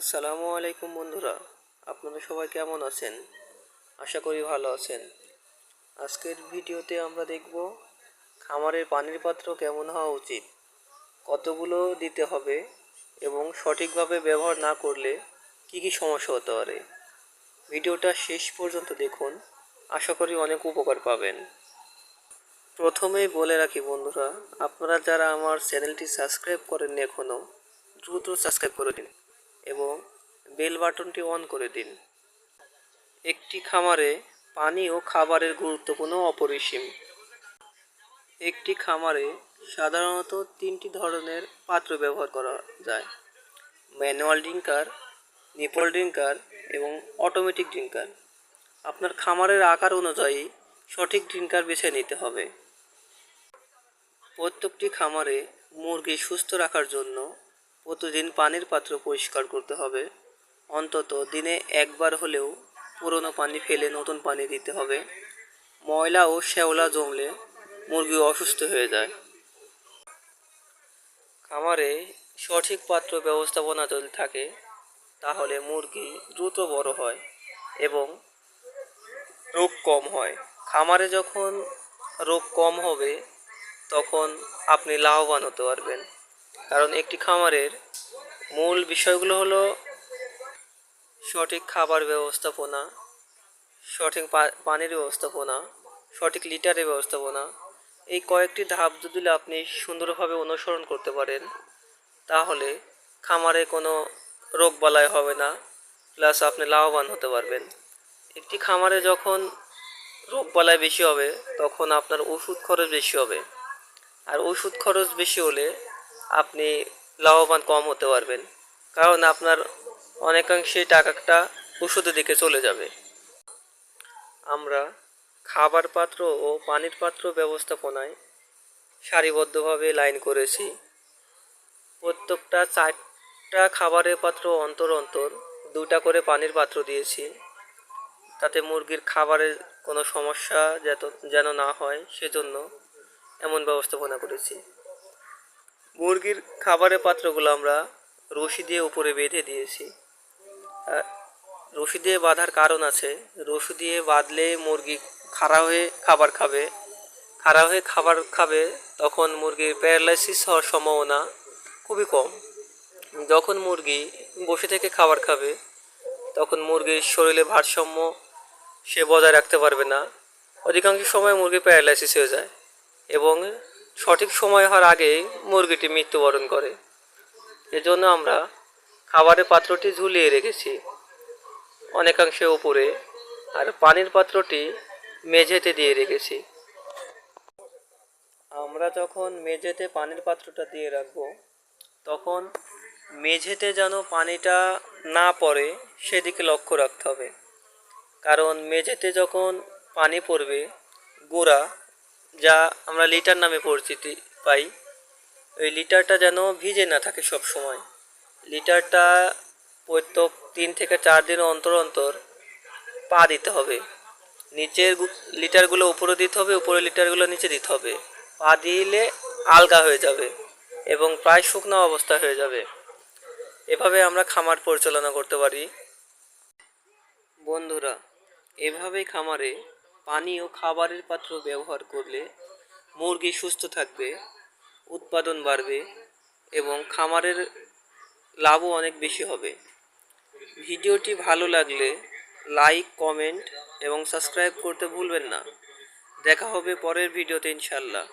আসসালামু আলাইকুম বন্ধুরা, আপনারা সবাই কেমন আছেন? আশা করি ভালো আছেন। আজকের ভিডিওতে আমরা দেখব খামারের পানির পাত্র কেমন হওয়া উচিত, কতগুলো দিতে হবে এবং সঠিকভাবে ব্যবহার না করলে কি কি সমস্যা হতে পারে। ভিডিওটা শেষ পর্যন্ত দেখুন, আশা করি অনেক উপকার পাবেন। প্রথমেই বলে রাখি বন্ধুরা, আপনারা যারা আমার চ্যানেলটি সাবস্ক্রাইব করেননি এখনও, দ্রুত সাবস্ক্রাইব করে দিন এবং বেল বাটনটি অন করে দিন। একটি খামারে পানি ও খাবারের গুরুত্বপূর্ণ অপরিসীম। একটি খামারে সাধারণত তিনটি ধরনের পাত্র ব্যবহার করা যায়: ম্যানুয়াল ড্রিঙ্কার, নিপল ড্রিঙ্কার এবং অটোমেটিক ড্রিঙ্কার। আপনার খামারের আকার অনুযায়ী সঠিক ড্রিঙ্কার বেছে নিতে হবে। প্রত্যেকটি খামারে মুরগি সুস্থ রাখার জন্য প্রতিদিন পানির পাত্র পরিষ্কার করতে হবে। অন্তত দিনে একবার হলেও পুরনো পানি ফেলে নতুন পানি দিতে হবে। ময়লা ও শ্যাওলা জমলে মুরগি অসুস্থ হয়ে যায়। খামারে সঠিক পাত্র ব্যবস্থাপনা যদি থাকে তাহলে মুরগি দ্রুত বড় হয় এবং রোগ কম হয়। খামারে যখন রোগ কম হবে তখন আপনি লাভবান হতে পারবেন। কারণ একটি খামারের মূল বিষয়গুলো হলো সঠিক খাবার ব্যবস্থাপনা, সঠিক পানির ব্যবস্থাপনা, সঠিক লিটারের ব্যবস্থাপনা। এই কয়েকটি ধাপ যদি আপনি সুন্দরভাবে অনুসরণ করতে পারেন তাহলে খামারে কোনো রোগবালাই হবে না, প্লাস আপনি লাভবান হতে পারবেন। একটি খামারে যখন রোগবালাই বেশি হবে তখন আপনার ওষুধ খরচ বেশি হবে, আর ওষুধ খরচ বেশি হলে আপনি লাভবান কম হতে পারবেন, কারণ আপনার অনেকাংশেই টাকাটা ওষুধের দিকে চলে যাবে। আমরা খাবার পাত্র ও পানির পাত্র ব্যবস্থাপনায় সারিবদ্ধভাবে লাইন করেছি। প্রত্যেকটা 4টা খাবারের পাত্র অন্তর অন্তর 2টা করে পানির পাত্র দিয়েছি, তাতে মুরগির খাবারের কোনো সমস্যা যেন না হয় সেজন্য এমন ব্যবস্থাপনা করেছি। মুরগির খাবারের পাত্রগুলো আমরা রশি দিয়ে উপরে বেঁধে দিয়েছি। রশি দিয়ে বাঁধার কারণ আছে, রশি দিয়ে বাঁধলে মুরগি খাড়া হয়ে খাবার খাবে তখন মুরগির প্যারালাইসিস হওয়ার সম্ভাবনা খুবই কম। যখন মুরগি বসে থেকে খাবার খাবে তখন মুরগির শরীরে ভারসাম্য সে বজায় রাখতে পারবে না, অধিকাংশ সময় মুরগি প্যারালাইসিস হয়ে যায় এবং সঠিক সময় হওয়ার আগেই মুরগিটি মৃত্যুবরণ করে। এজন্য আমরা খাবারের পাত্রটি ঝুলিয়ে রেখেছি অনেকাংশে উপরে, আর পানির পাত্রটি মেঝেতে দিয়ে রেখেছি। আমরা যখন মেঝেতে পানির পাত্রটা দিয়ে রাখবো তখন মেঝেতে যেন পানিটা না পড়ে সেদিকে লক্ষ্য রাখতে হবে। কারণ মেঝেতে যখন পানি পড়বে, গোড়া যা আমরা লিটার নামে পরিচিতি পাই, ওই লিটারটা যেন ভিজে না থাকে সব সময়। লিটারটা প্রত্যেক 3 থেকে 4 দিন অন্তর অন্তর পা দিতে হবে। নিচের লিটারগুলো উপরে দিতে হবে, উপরের লিটারগুলো নিচে দিতে হবে। পা দিলে আলগা হয়ে যাবে এবং প্রায় শুকনো অবস্থা হয়ে যাবে। এভাবে আমরা খামার পরিচালনা করতে পারি। বন্ধুরা, এভাবেই খামারে পানি ও খাবারের পাত্র ব্যবহার করলে মুরগি সুস্থ থাকবে, উৎপাদন বাড়বে এবং খামারের লাভও অনেক বেশি হবে। ভিডিওটি ভালো লাগলে লাইক, কমেন্ট এবং সাবস্ক্রাইব করতে ভুলবেন না। দেখা হবে পরের ভিডিওতে ইনশাল্লাহ।